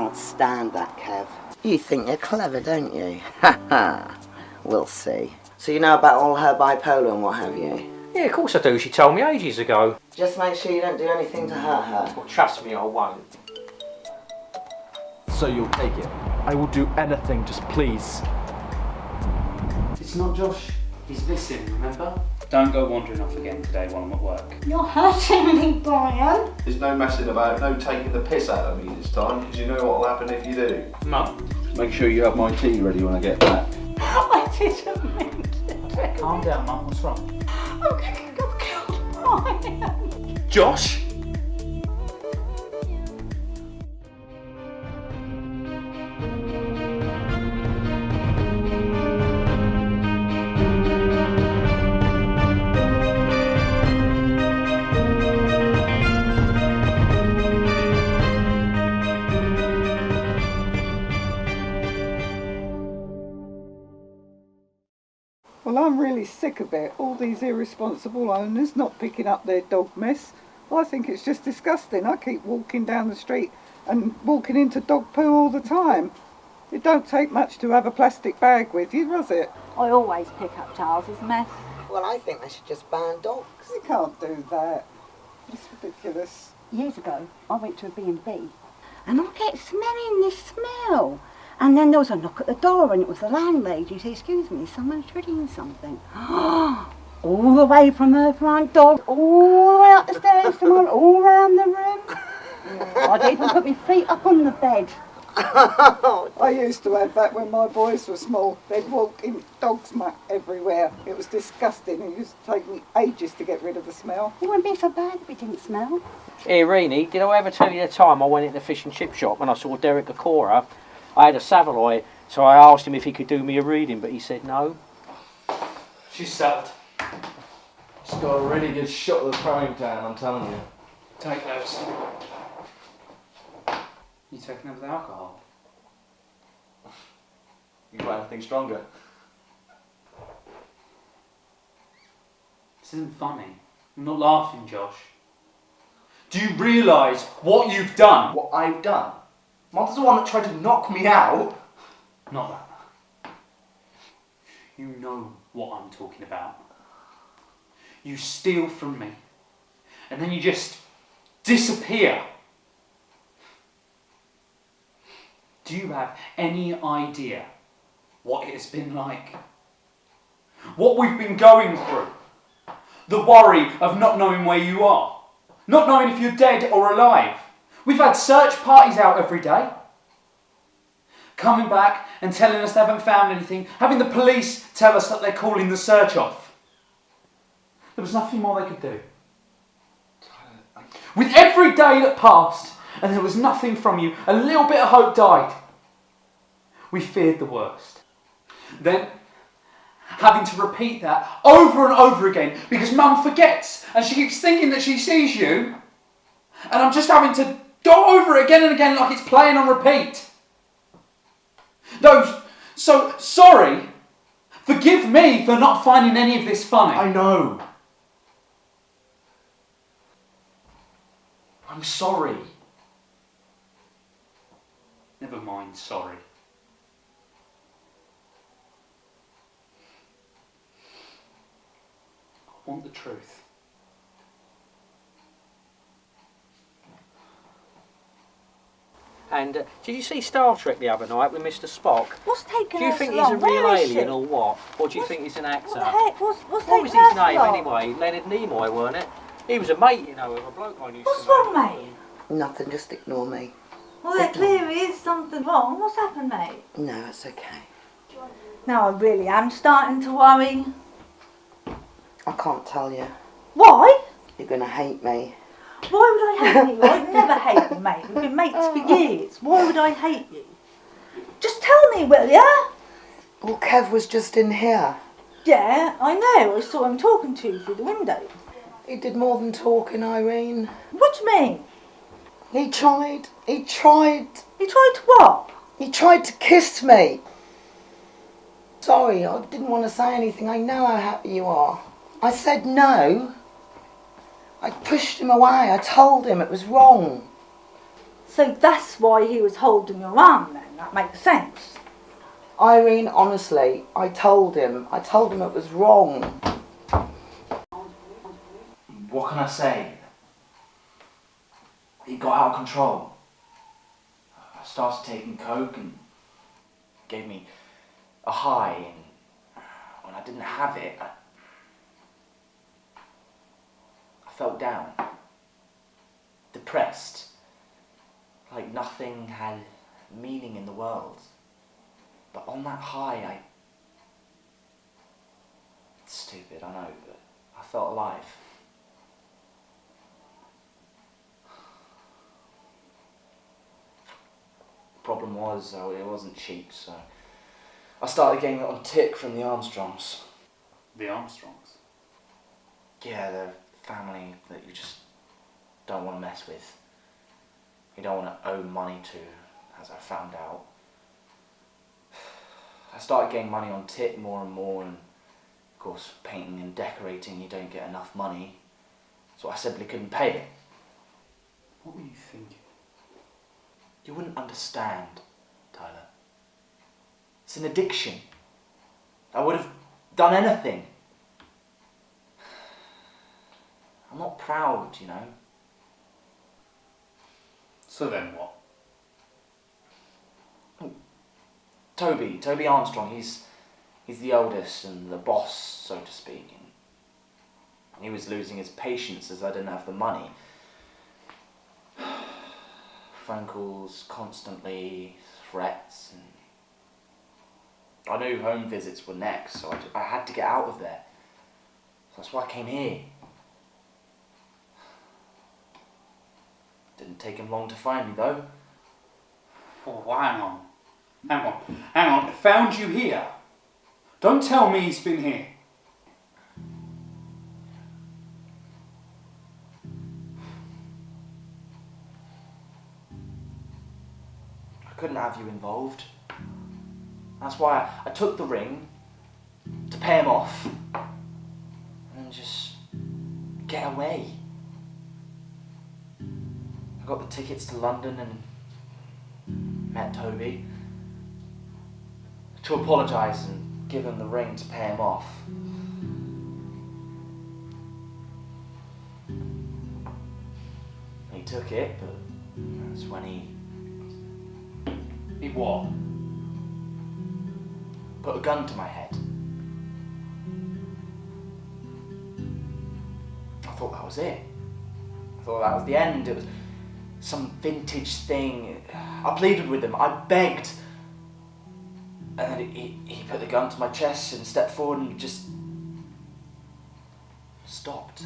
can't stand that, Kev. You think you're clever, don't you? Ha ha. We'll see. So you know about all her bipolar and what have you? Yeah, of course I do. She told me ages ago. Just make sure you don't do anything to hurt her. Well, trust me, I won't. So you'll take it? I will do anything, just please. It's not Josh. He's missing, remember? Don't go wandering off again today while I'm at work. You're hurting me, Brian. There's no messing about, no taking the piss out of me this time, because you know what will happen if you do. Mum? Make sure you have my tea ready when I get back. I didn't mean to. Calm down, Mum. What's wrong? I'm going to get killed, Brian. Josh? Well, I'm really sick of it. All these irresponsible owners not picking up their dog mess. I think it's just disgusting. I keep walking down the street and walking into dog poo all the time. It don't take much to have a plastic bag with you, does it? I always pick up Charles's mess. Well, I think they should just ban dogs. You can't do that. It's ridiculous. Years ago, I went to a B&B and I kept smelling this smell. And then there was a knock at the door and it was the landlady. She said, "Excuse me, someone's drinking something." All the way from her front door, all the way up the stairs, someone all around the room. I'd even put my feet up on the bed. I used to have that when my boys were small. They'd walk in dog's muck everywhere. It was disgusting. It used to take me ages to get rid of the smell. It wouldn't be so bad if it didn't smell. Hey, Irene, did I ever tell you the time I went into the fish and chip shop and I saw Derek Acora? I had a Savoy, so I asked him if he could do me a reading, but he said no. She's settled. She's got a really good shot of the throwing tan, I'm telling you. Take those. You taking over the alcohol? You got anything stronger? This isn't funny. I'm not laughing, Josh. Do you realise what you've done? What I've done? Mum's the one that tried to knock me out. Not that. You know what I'm talking about. You steal from me, and then you just disappear. Do you have any idea what it has been like? What we've been going through? The worry of not knowing where you are, not knowing if you're dead or alive. We've had search parties out every day. Coming back and telling us they haven't found anything, having the police tell us that they're calling the search off. There was nothing more they could do. With every day that passed and there was nothing from you, a little bit of hope died. We feared the worst. Then, having to repeat that over and over again because Mum forgets and she keeps thinking that she sees you, and I'm just having to go over it again and again like it's playing on repeat. No, so sorry. Forgive me for not finding any of this funny. I know. I'm sorry. Never mind, sorry. I want the truth. And did you see Star Trek the other night with Mr. Spock? What's taking Do you her think so he's a long? real Where is alien she? or what? Or do you think he's an actor? What the heck? What's What was taking his her so name long? anyway? Leonard Nimoy, weren't it? He was a mate, you know, of a bloke I used What's to know. wrong, mate? Nothing, just ignore me. Well, there clearly is something wrong. What's happened, mate? No, it's okay. Now I really am starting to worry. I can't tell you. Why? You're going to hate me. Why would I hate you? I've never hated you, mate. We've been mates for years. Why would I hate you? Just tell me, will ya? Well, Kev was just in here. Yeah, I know. I saw him talking to you through the window. He did more than talking, Irene. What do you mean? He tried. He tried. He tried to what? He tried to kiss me. Sorry, I didn't want to say anything. I know how happy you are. I said no. I pushed him away. I told him it was wrong. So that's why he was holding your arm then, that makes sense. Irene, honestly, I told him it was wrong. What can I say? He got out of control. I started taking coke and gave me a high, and when I didn't have it, I felt down, depressed, like nothing had meaning in the world. But on that high, it's stupid, I know, but I felt alive. The problem was, it wasn't cheap, so I started getting it on tick from the Armstrongs. The Armstrongs? Yeah, they're family that you just don't want to mess with. You don't want to owe money to, as I found out. I started getting money on tip more and more, and of course painting and decorating, you don't get enough money, so I simply couldn't pay it. What were you thinking? You wouldn't understand, Tyler. It's an addiction. I would have done anything. I'm not proud, you know. So then what? Toby Armstrong, he's the oldest and the boss, so to speak. And he was losing his patience as I didn't have the money. Phone calls constantly, threats, and I knew home visits were next, so I had to get out of there. So that's why I came here. Didn't take him long to find me, though. Oh, hang on. I found you here. Don't tell me he's been here. I couldn't have you involved. That's why I took the ring to pay him off and just get away. I got the tickets to London and met Toby to apologise and give him the ring to pay him off. He took it, but that's when he what? Put a gun to my head. I thought that was it. I thought that was the end. It was some vintage thing. I pleaded with him. I begged. And then he put the gun to my chest and stepped forward and just stopped.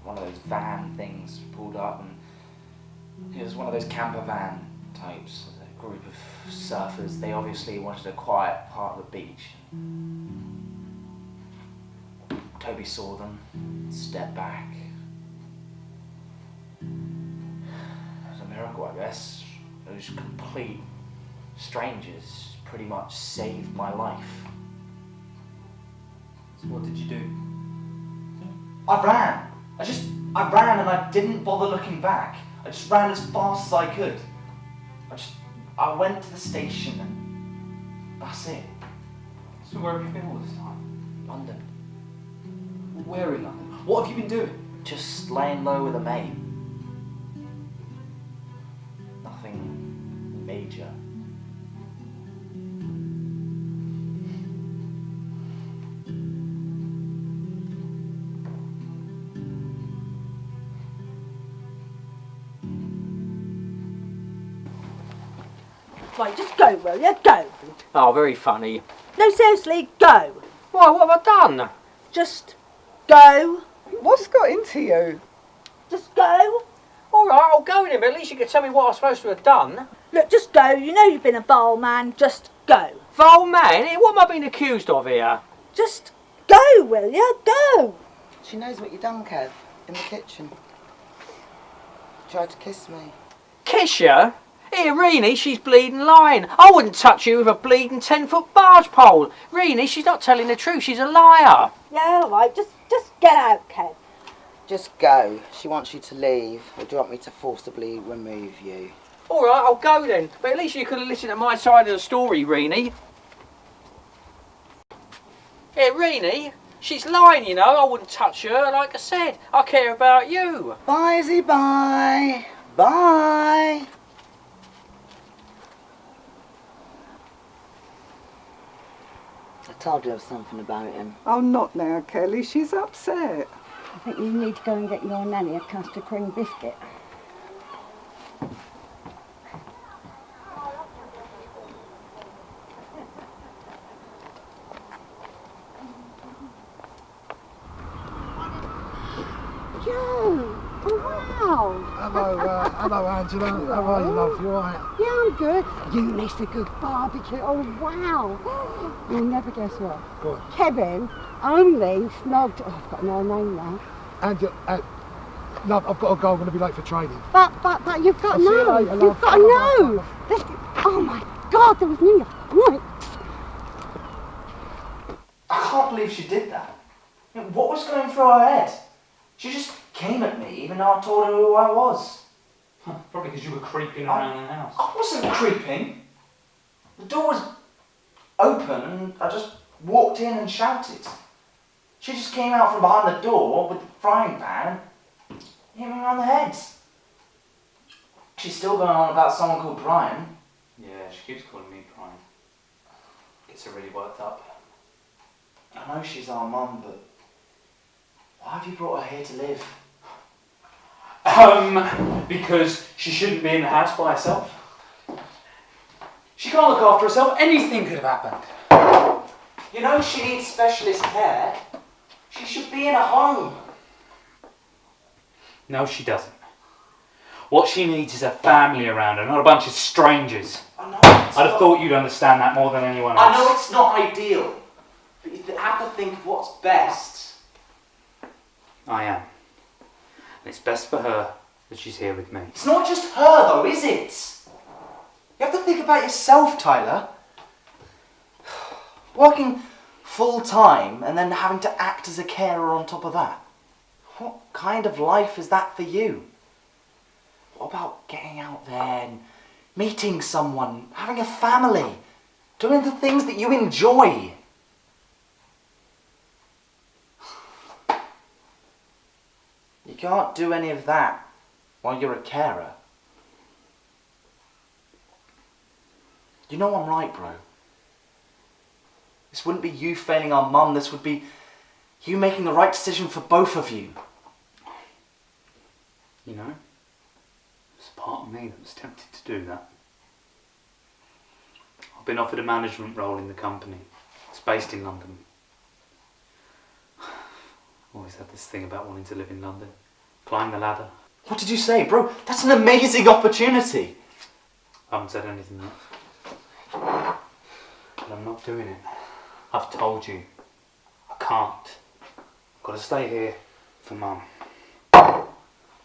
One of those van things pulled up, and it was one of those camper van types. A group of surfers. They obviously wanted a quiet part of the beach. Toby saw them, stepped back. It was a miracle, I guess. Those complete strangers pretty much saved my life. So what did you do? I ran. I ran and I didn't bother looking back. I just ran as fast as I could. I went to the station and that's it. So where have you been all this time? London. Where in London? What have you been doing? Just laying low with a mate. Nothing major. Right, just go, will you? Go. Oh, very funny. No, seriously, go. Why, what have I done? Just go. What's got into you? Just go. All right, I'll go then, but at least you can tell me what I'm supposed to have done. Look, just go. You know you've been a vile man. Just go. Vile man? What am I being accused of here? Just go, will you? Go. She knows what you done, Kev, in the kitchen. Tried to kiss me. Kiss you? Here, Irene, she's bleeding lying. I wouldn't touch you with a bleeding 10-foot barge pole. Irene, she's not telling the truth. She's a liar. Yeah, all right. Just get out, Kev. Just go. She wants you to leave. Or do you want me to forcibly remove you? All right, I'll go then. But at least you could have listened to my side of the story, Irene. Yeah, Irene, she's lying, you know. I wouldn't touch her. Like I said, I care about you. Bye, Izzy, bye. Bye. I told you there was something about him. Oh, not now, Kelly. She's upset. I think you need to go and get your nanny a custard cream biscuit. Joe! Oh, wow! Hello, Angela. How are you, love? You alright? Yeah, I'm good. You missed a good barbecue. Oh, wow! You'll never guess what. Go on. Kevin only snogged... Oh, I've got no name now. Angela, love, I've got to go. I'm going to be late for training. But you've got to I'll see you know. later, love. You've got to know. Oh, my God, there was nearly a fight. I can't believe she did that. What was going through her head? She just came at me even though I told her who I was. Probably because you were creeping around the house. I wasn't creeping. The door was open and I just walked in and shouted. She just came out from behind the door with the frying pan and hit me around the head. She's still going on about someone called Brian. Yeah, she keeps calling me Brian. Gets her really worked up. I know she's our mum, but why have you brought her here to live? Because she shouldn't be in the house by herself. She can't look after herself. Anything could have happened. You know she needs specialist care. She should be in a home. No, she doesn't. What she needs is a family around her, not a bunch of strangers. I know I'd have thought you'd understand that more than anyone else. I know it's not ideal, but you have to think of what's best. I am. And it's best for her that she's here with me. It's not just her though, is it? You have to think about yourself, Tyler. Working full time and then having to act as a carer on top of that. What kind of life is that for you? What about getting out there and meeting someone, having a family, doing the things that you enjoy? You can't do any of that while you're a carer. You know I'm right, bro. This wouldn't be you failing our mum, this would be you making the right decision for both of you. You know, there's a part of me that was tempted to do that. I've been offered a management role in the company. It's based in London. Always had this thing about wanting to live in London. Climb the ladder. What did you say, bro? That's an amazing opportunity. I haven't said anything yet. But I'm not doing it. I've told you. I can't. I've got to stay here for Mum.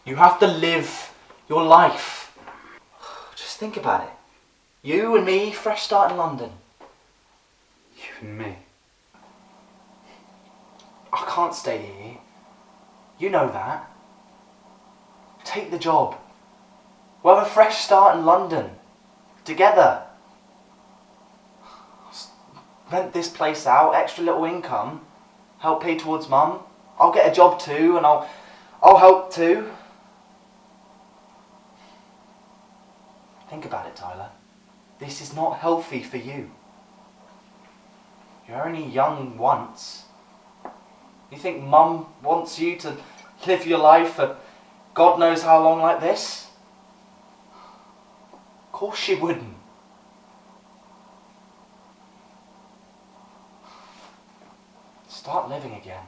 You have to live your life. Just think about it. You and me, fresh start in London. You and me. I can't stay here. You know that. Take the job. We'll have a fresh start in London. Together. Rent this place out, extra little income. Help pay towards Mum. I'll get a job too and I'll help too. Think about it, Tyler. This is not healthy for you. You're only young once. You think Mum wants you to live your life for God knows how long like this? Of course she wouldn't. Start living again.